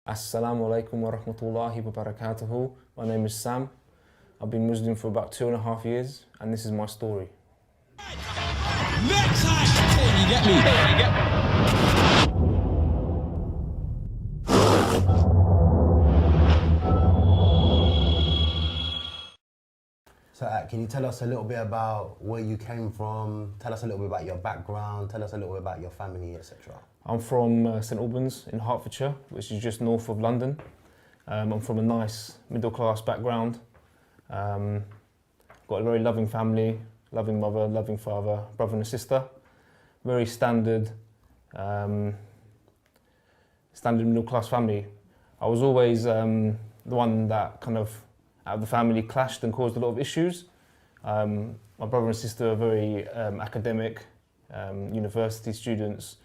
Assalamu alaikum wa rahmatullahi wa barakatuhu. My name is Sam. I've been Muslim for about 2.5 years, and this is my story. Next time! You get me? You get me? So can you tell us a little bit about where you came from? Tell us a little bit about your background. Tell us a little bit about your family, etc. I'm from St Albans in Hertfordshire, which is just north of London. I'm from a nice middle-class background. Got a very loving family, loving mother, loving father, brother and a sister. Very standard middle-class family. I was always the one that kind of out of the family clashed and caused a lot of issues. My brother and sister are very academic, university students,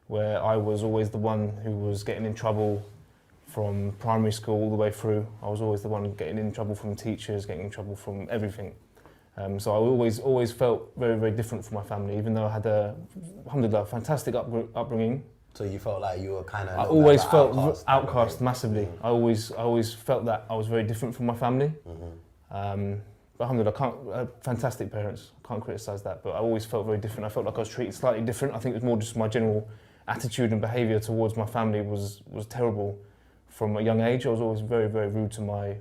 where I was always the one who was getting in trouble from primary school all the way through. I was always the one getting in trouble from teachers, getting in trouble from everything. So I always felt very, very different from my family, even though I had alhamdulillah, fantastic upbringing. So you felt like you were kind of... I always felt outcast massively. Mm-hmm. I always felt that I was very different from my family. Mm-hmm. But alhamdulillah, fantastic parents, can't criticise that, but I always felt very different. I felt like I was treated slightly different. I think it was more just my general attitude and behaviour towards my family was terrible from a young age. I was always very, very rude to my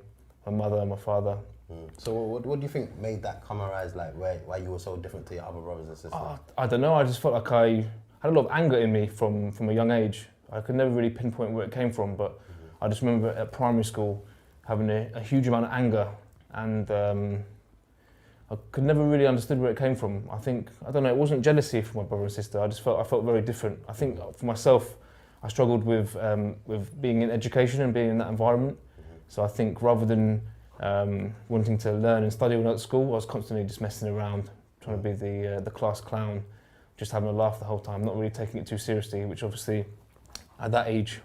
mother and my father. Mm. So what do you think made that come arise, like why you were so different to your other brothers and sisters? I don't know, I just felt like I had a lot of anger in me from a young age. I could never really pinpoint where it came from, but I just remember at primary school having a huge amount of anger, and I could never really understood where it came from. I don't know, it wasn't jealousy for my brother and sister. I felt very different. I think for myself, I struggled with being in education and being in that environment. So I think rather than wanting to learn and study when I was at school, I was constantly just messing around, trying to be the class clown, just having a laugh the whole time, not really taking it too seriously, which obviously at that age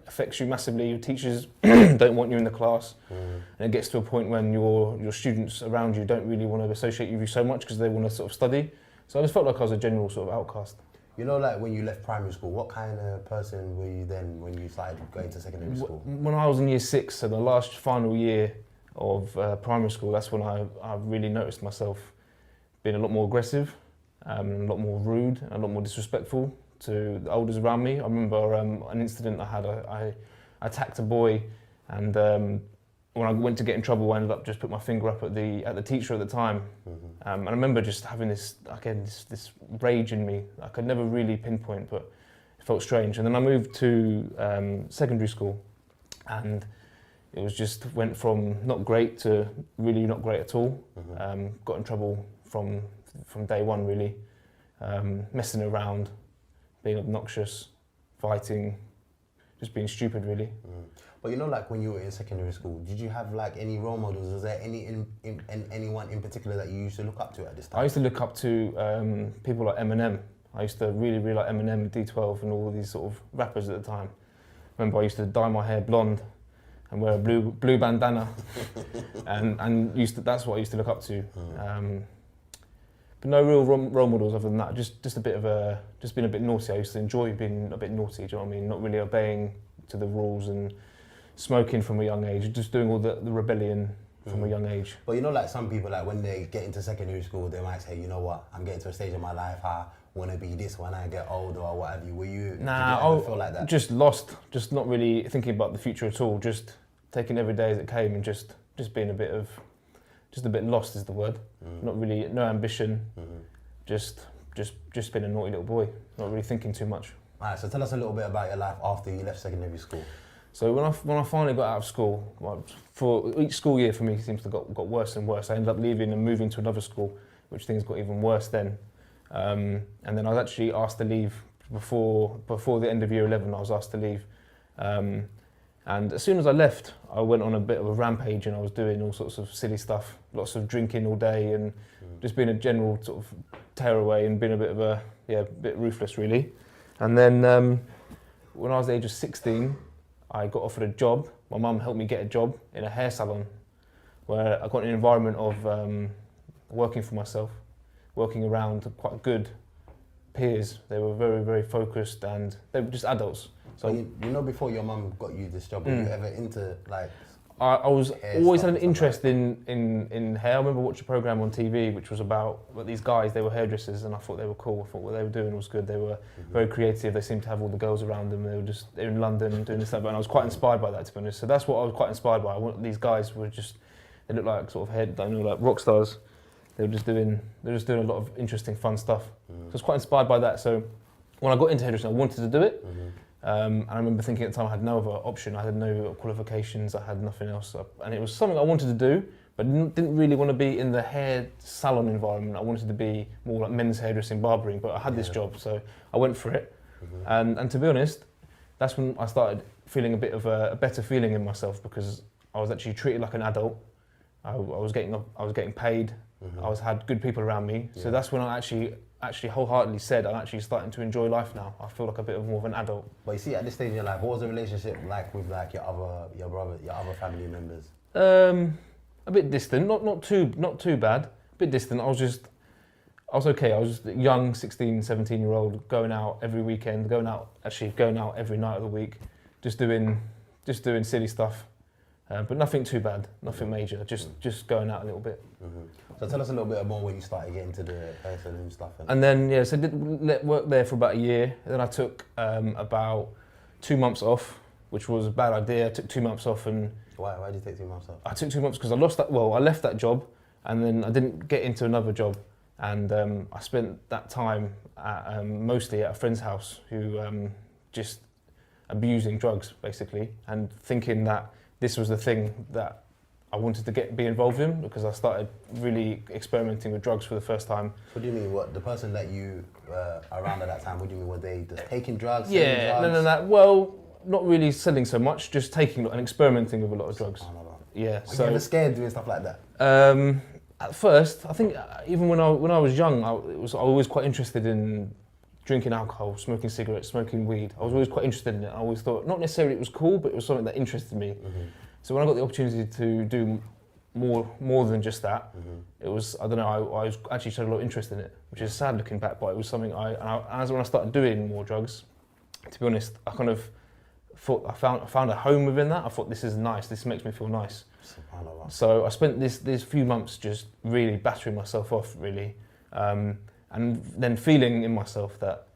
affects you massively. Your teachers don't want you in the class, and it gets to a point when your students around you don't really want to associate with you so much because they want to sort of study. So I just felt like I was a general sort of outcast. You know, like when you left primary school, what kind of person were you then when you started going to secondary school? When I was in year 6, so the last final year of primary school, that's when I really noticed myself being a lot more aggressive, a lot more rude, and a lot more disrespectful to the elders around me. I remember an incident I had. I attacked a boy, and when I went to get in trouble, I ended up just put my finger up at the teacher at the time. And I remember just having this rage in me. I could never really pinpoint, but it felt strange. And then I moved to secondary school, and it was just went from not great to really not great at all. Got in trouble from day one, really. Messing around, being obnoxious, fighting, just being stupid, really. But you know, like when you were in secondary school, did you have like any role models? Was there anyone in particular that you used to look up to at this time? I used to look up to people like Eminem. I used to really like Eminem, D12 and all of these sort of rappers at the time. Remember, I used to dye my hair blonde and wear a blue bandana, and that's what I used to look up to. But no real role models other than that. Just being a bit naughty. I used to enjoy being a bit naughty. Do you know what I mean? Not really obeying to the rules and smoking from a young age. Just doing all the rebellion from a young age. But you know, like some people, like when they get into secondary school, they might say, you know what, I'm getting to a stage in my life, I want to be this when I get older or what have you. Did you ever feel like that? Just lost. Just not really thinking about the future at all. Just taking every day as it came and just being a bit lost is the word. Not really, no ambition. Just being a naughty little boy. Not really thinking too much. Alright, so tell us a little bit about your life after you left secondary school. So when I finally got out of school, well, for each school year for me seems to got worse and worse. I ended up leaving and moving to another school, which things got even worse then. And then I was actually asked to leave before the end of year 11. I was asked to leave. And as soon as I left, I went on a bit of a rampage and I was doing all sorts of silly stuff, lots of drinking all day and just being a general sort of tearaway and being a bit ruthless really. And then when I was the age of 16, I got offered a job. My mum helped me get a job in a hair salon where I got an environment of working for myself, working around quite good peers. They were very, very focused and they were just adults. So you know, before your mum got you this job, were you ever into like? I was hair always stuff had an and stuff interest in hair. I remember watching a program on TV which was about these guys. They were hairdressers, and I thought they were cool. I thought what they were doing was good. They were very creative. They seemed to have all the girls around them. They were in London doing this stuff, and I was quite inspired by that, to be honest. So that's what I was quite inspired by. These guys were just, they looked like sort of like rock stars. They were just doing a lot of interesting, fun stuff. So I was quite inspired by that. So when I got into hairdressing, I wanted to do it. And I remember thinking at the time I had no other option. I had no qualifications. I had nothing else, and it was something I wanted to do, but didn't really want to be in the hair salon environment. I wanted to be more like men's hairdressing, barbering. But I had this job, so I went for it. And to be honest, that's when I started feeling a bit of a better feeling in myself, because I was actually treated like an adult. I was getting paid. I had good people around me. So that's when I actually wholeheartedly said I'm actually starting to enjoy life now. I feel like a bit more of an adult. But you see, at this stage in your life, what was the relationship like with like your other family members? A bit distant, not too bad. A bit distant. I was okay. I was just a young 16, 17-year-old going out every weekend, going out every night of the week, just doing silly stuff. But nothing too bad, nothing major, just going out a little bit. So tell us a little bit more when you started getting into the hair salon stuff. And then, so I did work there for about a year. Then I took about 2 months off, which was a bad idea. I took 2 months off. And why did you take 2 months off? I took 2 months because I left that job, and then I didn't get into another job. And I spent that time mostly at a friend's house who just abusing drugs, basically, and thinking that this was the thing that I wanted to be involved in, because I started really experimenting with drugs for the first time. What do you mean? What, the person that you around at that time, what do you mean? Were they just taking drugs? Yeah, drugs? no. Well, not really selling so much, just taking and experimenting with a lot of drugs. Yeah. Were you ever scared doing stuff like that? At first, I think even when I was young, I was always quite interested in drinking alcohol, smoking cigarettes, smoking weed. I was always quite interested in it. I always thought, not necessarily it was cool, but it was something that interested me. So when I got the opportunity to do more than just that, it was, I don't know, I actually showed a lot of interest in it, which is sad looking back, but it was something as when I started doing more drugs, to be honest, I kind of thought I found a home within that. I thought, this is nice, this makes me feel nice. So I spent these few months just really battering myself off, really. And then feeling in myself that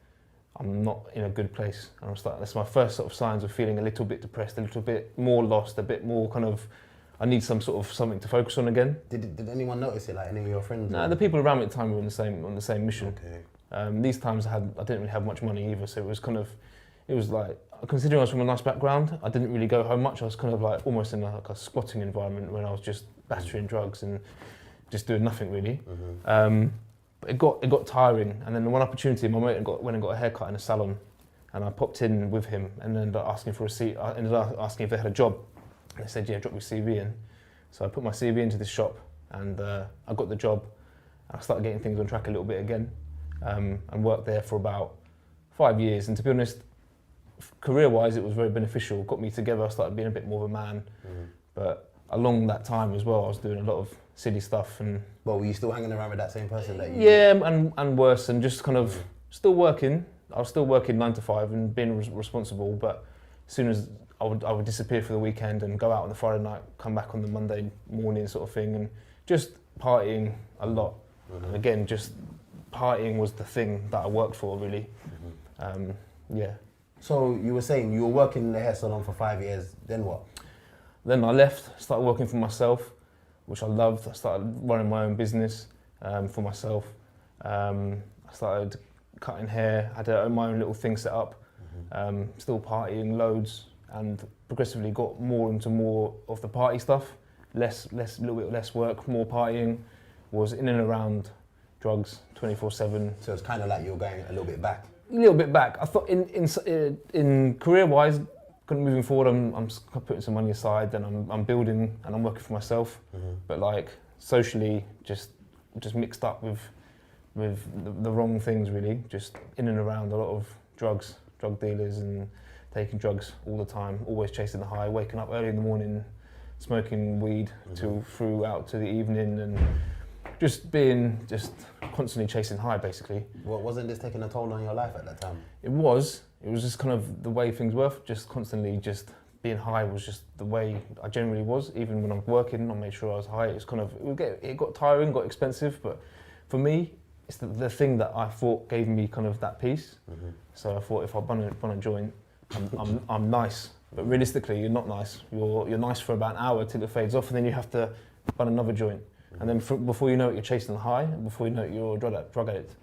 I'm not in a good place. And that's my first sort of signs of feeling a little bit depressed, a little bit more lost, a bit more kind of, I need something to focus on again. Did anyone notice it, like any of your friends? No, the people around me at the time were on the same mission. Okay. These times I didn't really have much money either, so it was like, considering I was from a nice background, I didn't really go home much. I was kind of like almost in a squatting environment when I was just battering drugs and just doing nothing really. But it got tiring, and then one opportunity, my mate went and got a haircut in a salon, and I popped in with him and ended up asking for a seat. I ended up asking if they had a job, and they said, yeah, drop your CV in. So I put my CV into this shop, and I got the job. I started getting things on track a little bit again, and worked there for about 5 years. And to be honest, career-wise, it was very beneficial. Got me together. I started being a bit more of a man. But along that time as well, I was doing a lot of silly stuff. And well, were you still hanging around with that same person that you? Yeah, and worse, and just kind of still working. I was still working 9 to 5 and being responsible. But as soon as I would disappear for the weekend and go out on the Friday night, come back on the Monday morning, sort of thing, and just partying a lot. And again, just partying was the thing that I worked for, really. Yeah. So you were saying you were working in the hair salon for 5 years. Then what? Then I left, started working for myself, which I loved. I started running my own business for myself. I started cutting hair, had my own little thing set up, still partying loads, and progressively got more into more of the party stuff, little bit less work, more partying, was in and around drugs 24/7. So it's kind of like you're going a little bit back. A little bit back. I thought in career-wise, moving forward, I'm putting some money aside, then I'm building and I'm working for myself. But like socially, just mixed up with the wrong things, really. Just in and around a lot of drugs, drug dealers, and taking drugs all the time. Always chasing the high, waking up early in the morning, smoking weed throughout to the evening, and just constantly chasing high, basically. Well, wasn't this taking a toll on your life at that time? It was just kind of the way things were, just constantly just being high was just the way I generally was. Even when I'm working, I made sure I was high. It got tiring, got expensive, but for me, it's the thing that I thought gave me kind of that peace. Mm-hmm. So I thought if I bun a joint, I'm nice. But realistically, you're not nice. You're nice for about an hour till it fades off, and then you have to bun another joint. Mm-hmm. And then before you know it, you're chasing the high, and before you know it, you're a drug addict.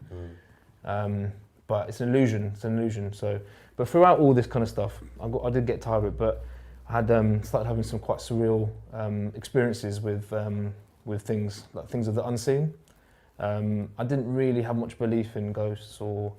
Mm. But it's an illusion. So, but throughout all this kind of stuff, I did get tired of it, but I had started having some quite surreal experiences with things, like things of the unseen. I didn't really have much belief in ghosts or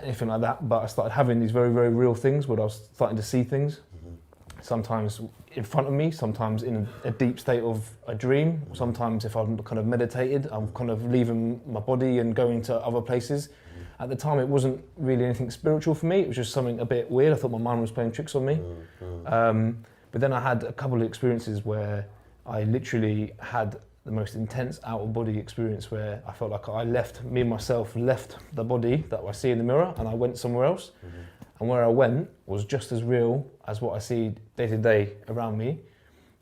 anything like that, but I started having these very, very real things where I was starting to see things. Mm-hmm. Sometimes in front of me, sometimes in a deep state of a dream. Mm-hmm. Sometimes if I'm kind of meditated, I'm kind of leaving my body and going to other places. Mm-hmm. At the time, it wasn't really anything spiritual for me. It was just something a bit weird. I thought my mind was playing tricks on me. Mm-hmm. But then I had a couple of experiences where I literally had the most intense out-of-body experience where I felt like me and myself left the body that I see in the mirror and I went somewhere else. Mm-hmm. And where I went was just as real as what I see day to day around me.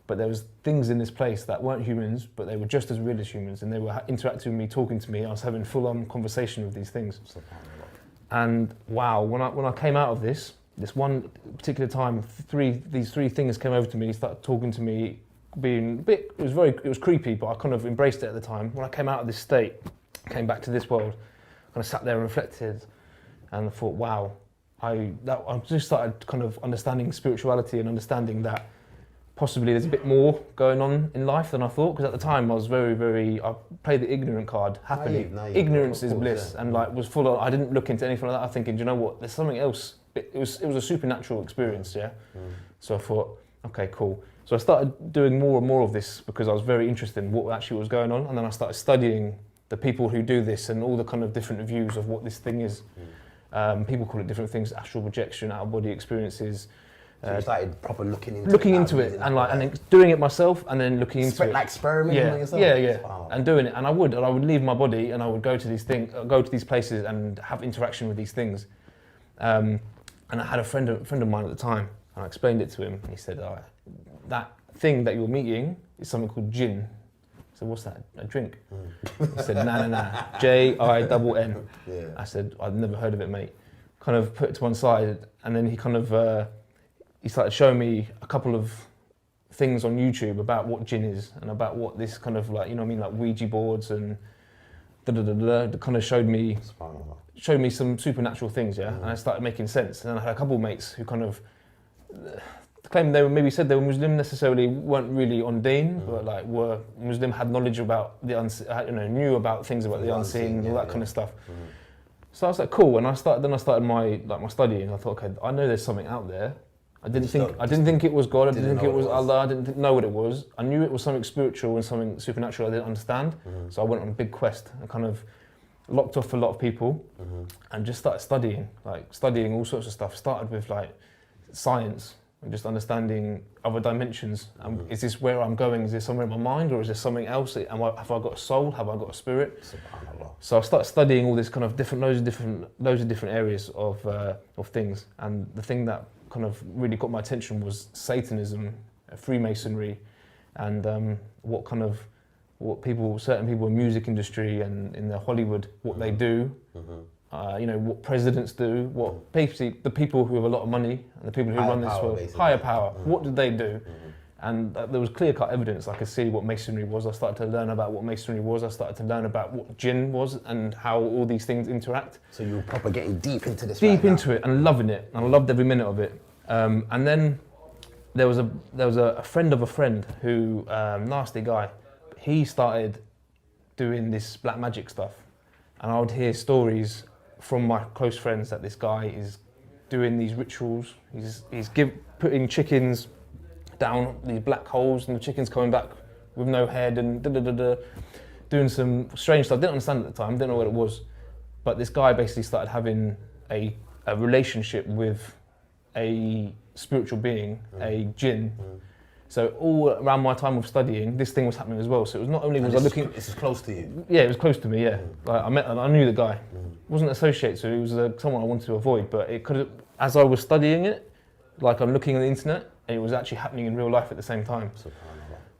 But there was things in this place that weren't humans, but they were just as real as humans, and they were interacting with me, talking to me. I was having full-on conversation with these things. And wow, when I came out of this one particular time, these three things came over to me, started talking to me, being a bit, it was creepy, but I kind of embraced it at the time. When I came out of this state, came back to this world, kind of sat there and reflected, and I thought, wow, I just started kind of understanding spirituality and understanding that possibly there's a bit more going on in life than I thought, because at the time I was I played the ignorant card happily. Ignorance is bliss, yeah. And like was full on, I didn't look into anything like that. I thinking, do you know what, there's something else. It was a supernatural experience, yeah? Mm. So I thought, okay, cool. So I started doing more and more of this because I was very interested in what actually was going on, and then I started studying the people who do this and all the kind of different views of what this thing is. Mm. People call it different things: astral projection, out-of-body experiences. So you started proper looking into it, and then doing it myself, and then looking into it. Like experimenting on yourself. Yeah, wow. And doing it, and I would leave my body, and I would go to these places, and have interaction with these things. And I had a friend of mine at the time, and I explained it to him, and he said, that thing that you're meeting is something called Jinn. I said, what's that? A drink? Mm. He said, nah. Jinn. Yeah. I said, I'd never heard of it, mate. Kind of put it to one side, and then he kind of he started showing me a couple of things on YouTube about what Jinn is and about what this kind of like, you know what I mean, like Ouija boards and that kind of showed me some supernatural things, yeah. Mm. And I started making sense. And then I had a couple of mates who kind of claimed they said they were Muslim, necessarily weren't really on deen, but like were Muslim, had knowledge about the unseen, knew about things about the unseen, all that kind of stuff. Mm. So I was like, cool. And I started my study, and I thought, okay, I know there's something out there. I didn't think it was God. I didn't think it was Allah. I didn't know what it was. I knew it was something spiritual and something supernatural I didn't understand. Mm-hmm. So I went on a big quest and kind of locked off a lot of people, mm-hmm. and just started studying all sorts of stuff. Started with like science and just understanding other dimensions. Mm-hmm. Is this where I'm going? Is this somewhere in my mind, or is there something else? Have I got a soul? Have I got a spirit? So I started studying all this kind of loads of different areas of things. And the thing that kind of really got my attention was Satanism, Freemasonry, and certain people in the music industry and in the Hollywood, what they do, mm-hmm. What presidents do, what basically the people who have a lot of money and the people who run this world, higher power, mm-hmm. what did they do? Mm-hmm. And there was clear-cut evidence. I could see what Masonry was. I started to learn about what Masonry was. I started to learn about what Jinn was and how all these things interact. So you were proper getting deep into this. Deep into it and loving it. And I loved every minute of it. And then there was a friend of a friend who, nasty guy, he started doing this black magic stuff. And I would hear stories from my close friends that this guy is doing these rituals. He's putting chickens down these black holes, and the chicken's coming back with no head, and doing some strange stuff. I didn't understand it at the time, didn't know what it was. But this guy basically started having a relationship with a spiritual being, a Jinn, So all around my time of studying, this thing was happening as well. So it was not only was I looking... This is close to you? Yeah, it was close to me, yeah. Like I knew the guy. Wasn't associated, so he was someone I wanted to avoid, but it could have, as I was studying it, like I'm looking on the internet, and it was actually happening in real life at the same time.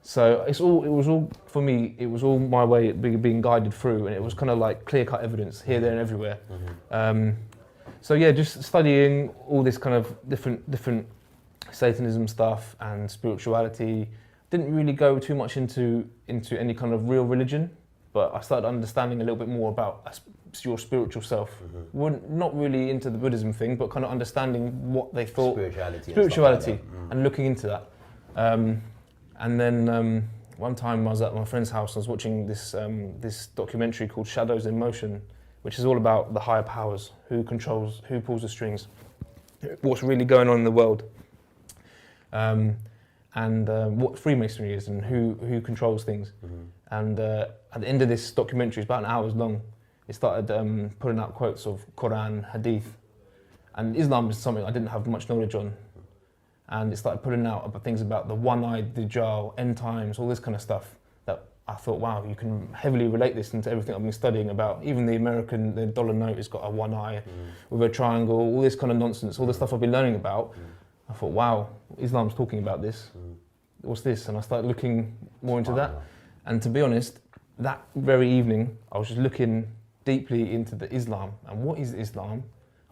So it was all, for me, it was all my way of being guided through, and it was kind of like clear-cut evidence here, there, and everywhere. So yeah, just studying all this kind of different Satanism stuff and spirituality. Didn't really go too much into any kind of real religion, but I started understanding a little bit more about your spiritual self. Not really into the Buddhism thing, but kind of understanding what they thought. Spirituality, and looking into that. And then one time I was at my friend's house, I was watching this documentary called Shadows in Motion, which is all about the higher powers, who pulls the strings, what's really going on in the world, and what Freemasonry is and who controls things. And at the end of this documentary, it's about an hour long, it started putting out quotes of Quran, Hadith, and Islam is something I didn't have much knowledge on. And it started putting out about things about the one-eyed Dajjal, end times, all this kind of stuff that I thought, wow, you can heavily relate this into everything I've been studying about. Even the dollar note has got a one eye with a triangle, all this kind of nonsense, all the stuff I've been learning about. I thought, wow, Islam's talking about this. What's this? And I started looking more into that. And to be honest, that very evening, I was just looking deeply into the Islam. And what is Islam?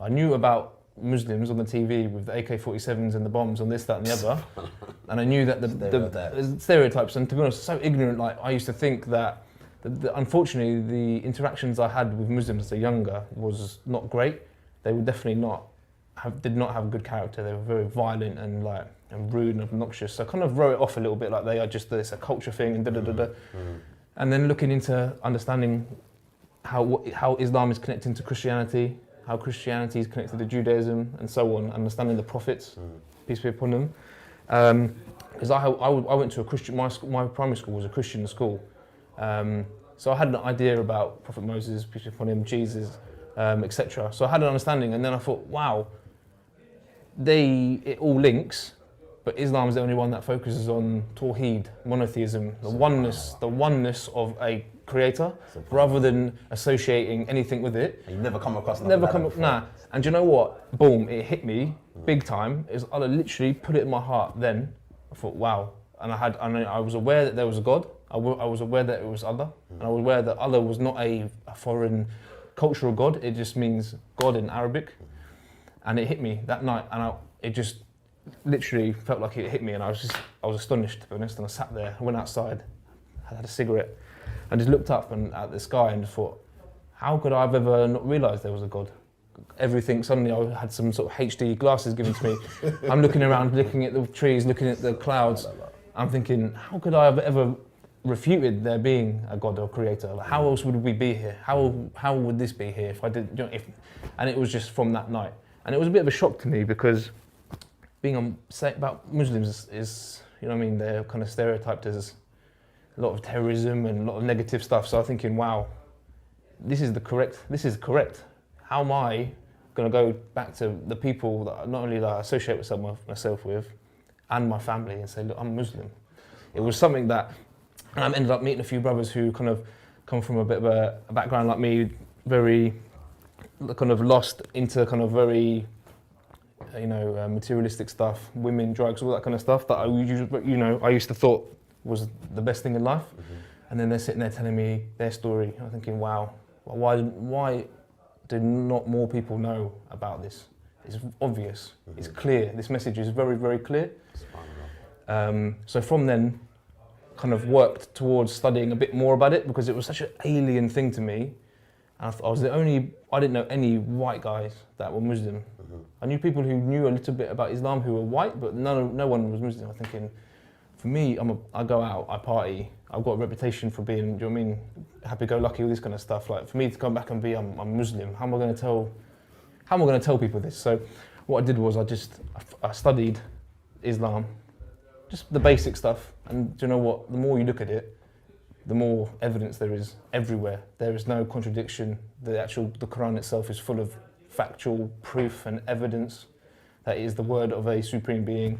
I knew about Muslims on the TV with the AK-47s and the bombs and this, that and the other. And I knew that the stereotypes, and to be honest, so ignorant, like I used to think that, unfortunately, the interactions I had with Muslims as a younger was not great. They were definitely did not have a good character. They were very violent and rude and obnoxious. So I kind of wrote it off a little bit, like they are just this a culture thing and da-da-da-da. And then looking into understanding how Islam is connecting to Christianity, how Christianity is connected to Judaism and so on, understanding the prophets, peace be upon them. Because I went to a Christian, my primary school was a Christian school. So I had an idea about Prophet Moses, peace be upon him, Jesus, etc. So I had an understanding, and then I thought, wow, it all links, but Islam is the only one that focuses on Tawheed, monotheism, the oneness of a creator, rather than associating anything with it. And you never come across nah. And do you know what? Boom, it hit me big time. I literally put it in my heart then. I thought, wow. And I was aware that there was a God. I was aware that it was Allah. And I was aware that Allah was not a foreign cultural God. It just means God in Arabic. And it hit me that night. And it just literally felt like it hit me. And I was astonished, to be honest. And I sat there, I went outside, I had a cigarette. I just looked up at the sky and just thought, how could I have ever not realised there was a God? Everything, suddenly I had some sort of HD glasses given to me. I'm looking around, looking at the trees, looking at the clouds. I'm thinking, how could I have ever refuted there being a God or creator? Like, how else would we be here? How would this be here if I did? And it was just from that night. And it was a bit of a shock to me because being about Muslims is, you know what I mean, they're kind of stereotyped as a lot of terrorism and a lot of negative stuff. So I'm thinking, wow, this is correct. How am I going to go back to the people that not only that I associate myself with and my family and say, look, I'm Muslim. It was something that, and I ended up meeting a few brothers who kind of come from a bit of a background like me, very kind of lost into kind of very, materialistic stuff, women, drugs, all that kind of stuff that I used to thought was the best thing in life. And then they're sitting there telling me their story. I'm thinking, wow, why do not more people know about this? It's obvious, it's clear. This message is very, very clear. So from then, kind of worked towards studying a bit more about it because it was such an alien thing to me. And I didn't know any white guys that were Muslim. I knew people who knew a little bit about Islam who were white, but no one was Muslim. I'm thinking, for me, I go out, I party. I've got a reputation for being, do you know what I mean, happy-go-lucky, all this kind of stuff. Like for me to come back and be, I'm Muslim. How am I going to tell people this? So what I did was I studied Islam, just the basic stuff. And do you know what? The more you look at it, the more evidence there is everywhere. There is no contradiction. The Quran itself is full of factual proof and evidence that it is the word of a supreme being.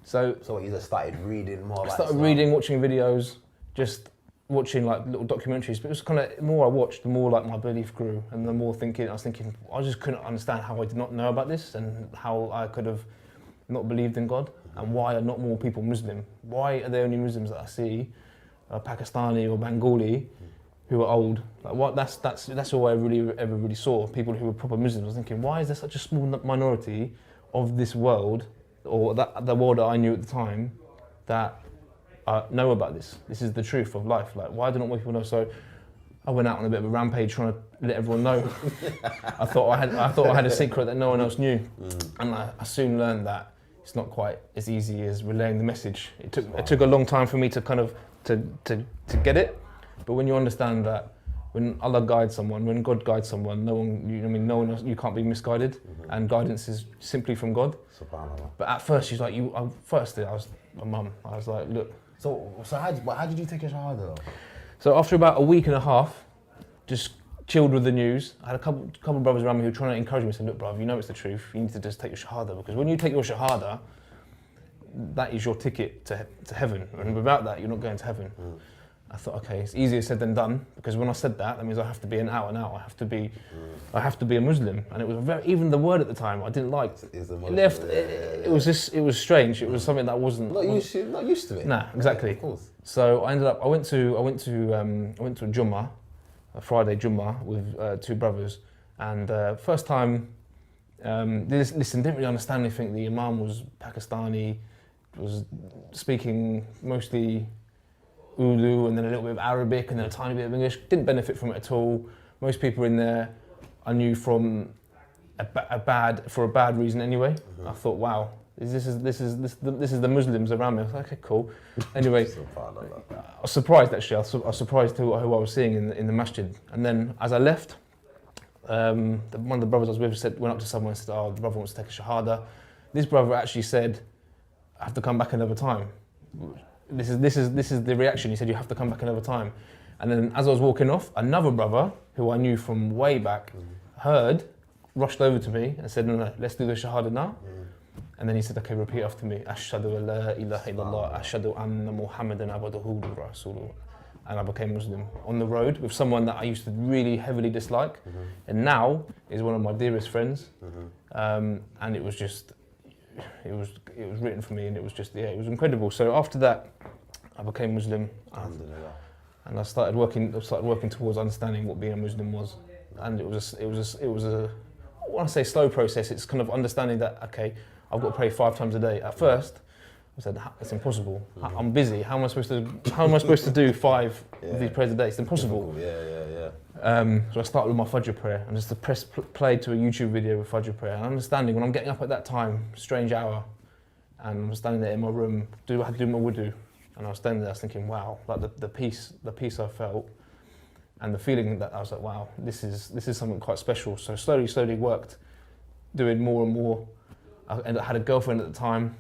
So you just started reading more about I started reading, watching videos, just watching like little documentaries, but it was kind of, the more I watched, the more like my belief grew, and the more I was thinking, I just couldn't understand how I did not know about this, and how I could have not believed in God, and why are not more people Muslim? Why are there only Muslims that I see, Pakistani or Bengali, who are old? Like what? That's all I ever really saw. People who were proper Muslims. I was thinking, why is there such a small minority of this world, or the world that I knew at the time, that know about this? This is the truth of life. Like, why do not more people know? So I went out on a bit of a rampage trying to let everyone know. I thought I had a secret that no one else knew, and I soon learned that it's not quite as easy as relaying the message. It took a long time for me to kind of to get it, but when you understand that when Allah guides someone, when God guides someone, no one else, you can't be misguided, and guidance is simply from God. SubhanAllah. But at first she's like, I was my mum. I was like, look. So how did you take your shahada though? So after about a week and a half, just chilled with the news. I had a couple of brothers around me who were trying to encourage me, saying, look, bruv, you know it's the truth. You need to just take your shahada, because when you take your shahada, that is your ticket to heaven, and without that, you're not going to heaven. I thought, okay, it's easier said than done, because when I said that means I have to be an out and out. I have to be a Muslim, and it was even the word at the time I didn't like. It was strange. It was something that I wasn't not used to it. Nah, exactly. Yeah, of course. So I went to a Jummah, a Friday Jummah with two brothers, and first time, didn't really understand anything. The Imam was Pakistani, was speaking mostly Urdu and then a little bit of Arabic and then a tiny bit of English. Didn't benefit from it at all. Most people in there I knew from for a bad reason anyway. I thought, wow, this is the Muslims around me. I was like, okay, cool. Anyway, I was surprised actually. I was surprised who I was seeing in the masjid. And then as I left, one of the brothers I was with went up to someone and said, oh, the brother wants to take a shahada. This brother actually said, I have to come back another time. This is the reaction. He said, you have to come back another time. And then as I was walking off, another brother who I knew from way back rushed over to me and said, no, let's do the shahada now. And then he said, okay, repeat after me. Ashhadu an la ilaha illallah, ashhadu anna Muhammadan abduhu wa rasuluh. And I became Muslim on the road with someone that I used to really heavily dislike, and now is one of my dearest friends. And it was written for me, and it was incredible. So after that, I became Muslim, and I started working towards understanding what being a Muslim was. And it was a I want to say slow process. It's kind of understanding that, okay, I've got to pray 5 times a day. At first, I said, it's impossible. I'm busy. How am I supposed to do 5 of these prayers a day? It's impossible. So I started with my Fajr prayer, and just to press play to a YouTube video with Fajr prayer, and understanding when I'm getting up at that time, strange hour, and I'm standing there in my room, I had to do my wudu, and I was standing there, I was thinking, wow, like the peace I felt, and the feeling that I was like, wow, this is something quite special. So slowly worked, doing more and more. I had a girlfriend at the time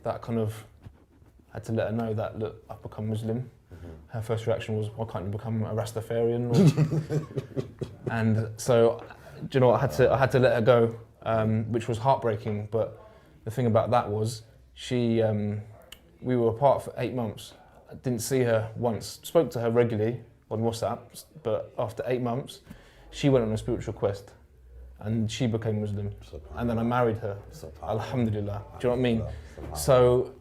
that kind of had to let her know that, look, I've become Muslim. Her first reaction was, why can't you become a Rastafarian? And so, do you know what, I had to let her go, which was heartbreaking. But the thing about that was, we were apart for 8 months. I didn't see her once. Spoke to her regularly on WhatsApp, but after 8 months, she went on a spiritual quest, and she became Muslim. And then I married her. Alhamdulillah. Do you know what I mean? So,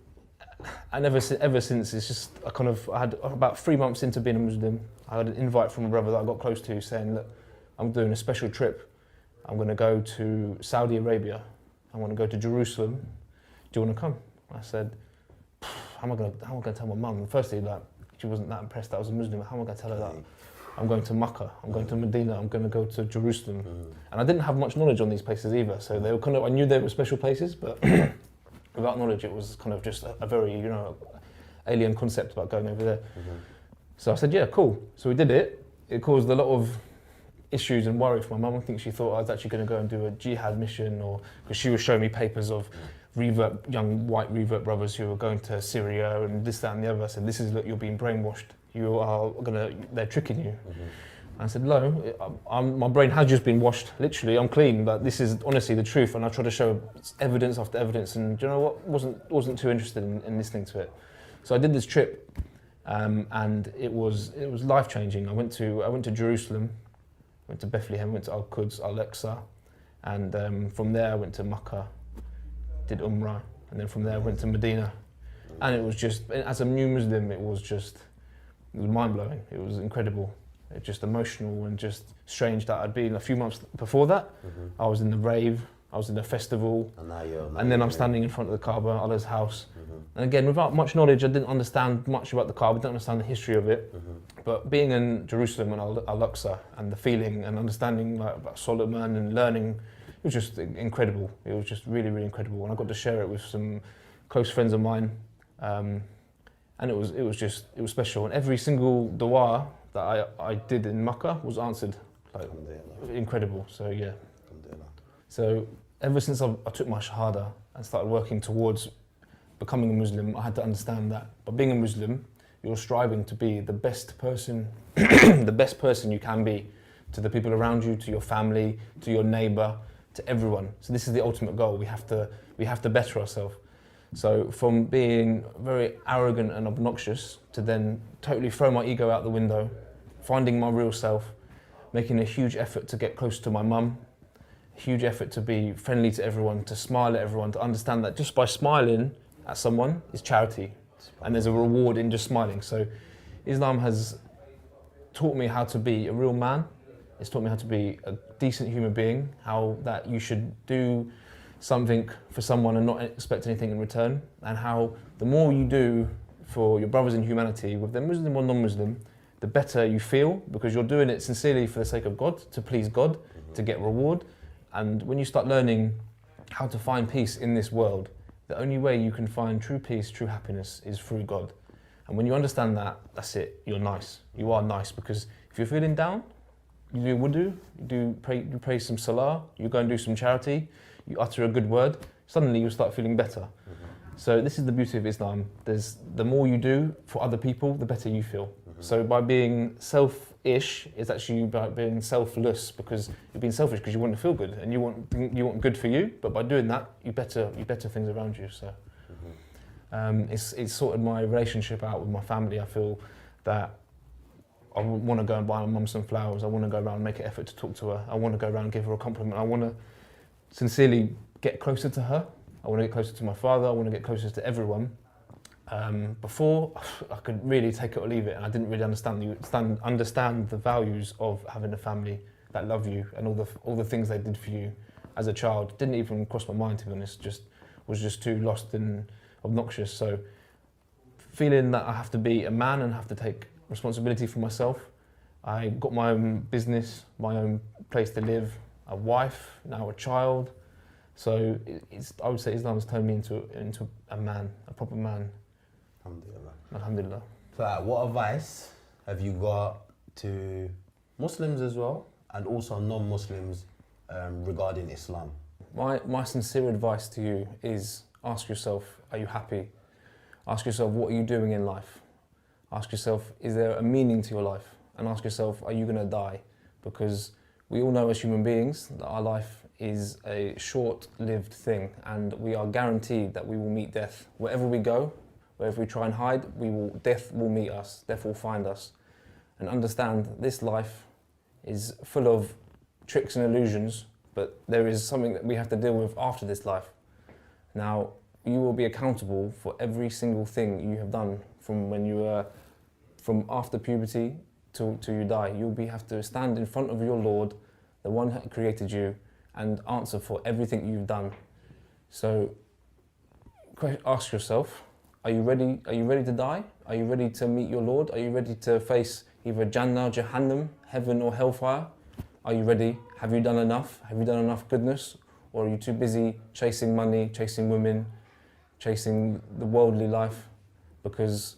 and ever since, it's just I had about 3 months into being a Muslim, I had an invite from a brother that I got close to saying, look, I'm doing a special trip. I'm going to go to Saudi Arabia. I want to go to Jerusalem. Do you want to come? I said, how am I going to tell my mum? Firstly, like, she wasn't that impressed that I was a Muslim. How am I going to tell her that? I'm going to Makkah, I'm going to Medina, I'm going to go to Jerusalem. And I didn't have much knowledge on these places either, so they were I knew they were special places, but without knowledge it was kind of just a very, alien concept about going over there. So I said, yeah, cool. So we did it. It caused a lot of issues and worry for my mum. I think she thought I was actually going to go and do a jihad mission, or because she was showing me papers of young white revert brothers who were going to Syria and this, that and the other. I said, look, you're being brainwashed. They're tricking you. I said, no, my brain has just been washed. Literally, I'm clean. But this is honestly the truth. And I tried to show evidence after evidence. And do you know what? Wasn't too interested in listening to it. So I did this trip, and it was life changing. I went to Jerusalem, went to Bethlehem, went to Al-Quds, Al-Aqsa, and from there I went to Makkah, did Umrah, and then from there I went to Medina. And it was just, as a new Muslim, it was mind blowing. It was incredible. It's just emotional and just strange that I'd been a few months before that. I was in the rave, I was in the festival, and then I'm standing in front of the Kaaba, Allah's house. And again, without much knowledge, I didn't understand much about the Kaaba, didn't understand the history of it. But being in Jerusalem and Al-Aqsa and the feeling and understanding about Solomon and learning, it was just incredible. It was just really, really incredible. And I got to share it with some close friends of mine. And it was special. And every single dua that I did in Makkah was answered, like, incredible. So yeah. So ever since I took my Shahada and started working towards becoming a Muslim, I had to understand that by being a Muslim, you're striving to be the best person, the best person you can be to the people around you, to your family, to your neighbor, to everyone. So this is the ultimate goal. We have to better ourselves. So from being very arrogant and obnoxious to then totally throw my ego out the window, finding my real self, making a huge effort to get close to my mum, a huge effort to be friendly to everyone, to smile at everyone, to understand that just by smiling at someone is charity, and there's a reward in just smiling. So Islam has taught me how to be a real man. It's taught me how to be a decent human being, how that you should do something for someone and not expect anything in return, and how the more you do for your brothers in humanity, whether they're Muslim or non-Muslim, the better you feel, because you're doing it sincerely for the sake of God, to please God, to get reward. And when you start learning how to find peace in this world, the only way you can find true peace, true happiness is through God. And when you understand that, that's it, you're nice. You are nice, because if you're feeling down, you do wudu, you pray some salah, you go and do some charity, you utter a good word, suddenly you'll start feeling better. So this is the beauty of Islam. The more you do for other people, the better you feel. So by being selfish, it's actually about being selfless, because you're being selfish because you want to feel good and you want good for you. But by doing that, you better things around you. So it's sorted my relationship out with my family. I feel that I want to go and buy my mum some flowers. I want to go around and make an effort to talk to her. I want to go around and give her a compliment. I want to sincerely get closer to her. I want to get closer to my father. I want to get closer to everyone. Before, I could really take it or leave it, and I didn't really understand the values of having a family that love you and all the things they did for you as a child. Didn't even cross my mind, to be honest. Was just too lost and obnoxious. So feeling that I have to be a man and have to take responsibility for myself, I got my own business, my own place to live, a wife, now a child. So I would say Islam has turned me into a man, a proper man. Alhamdulillah. Alhamdulillah. So what advice have you got to Muslims as well, and also non-Muslims regarding Islam? My sincere advice to you is ask yourself, are you happy? Ask yourself, what are you doing in life? Ask yourself, is there a meaning to your life? And ask yourself, are you going to die? Because we all know as human beings that our life is a short-lived thing, and we are guaranteed that we will meet death. Wherever we go, wherever we try and hide, death will meet us, death will find us. And understand this life is full of tricks and illusions, but there is something that we have to deal with after this life. Now, you will be accountable for every single thing you have done from after puberty till you die. You'll have to stand in front of your Lord, the one who created you, and answer for everything you've done. So ask yourself, are you ready to die? Are you ready to meet your Lord? Are you ready to face either Jannah, Jahannam, heaven or hellfire? Are you ready? Have you done enough? Have you done enough goodness? Or are you too busy chasing money, chasing women, chasing the worldly life? Because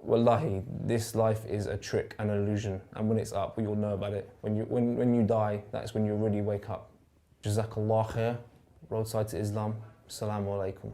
wallahi, this life is a trick and an illusion, and when it's up, you'll know about it. When you die, that's when you really wake up. Jazakallah khair, roadside to Islam. Assalamu alaikum.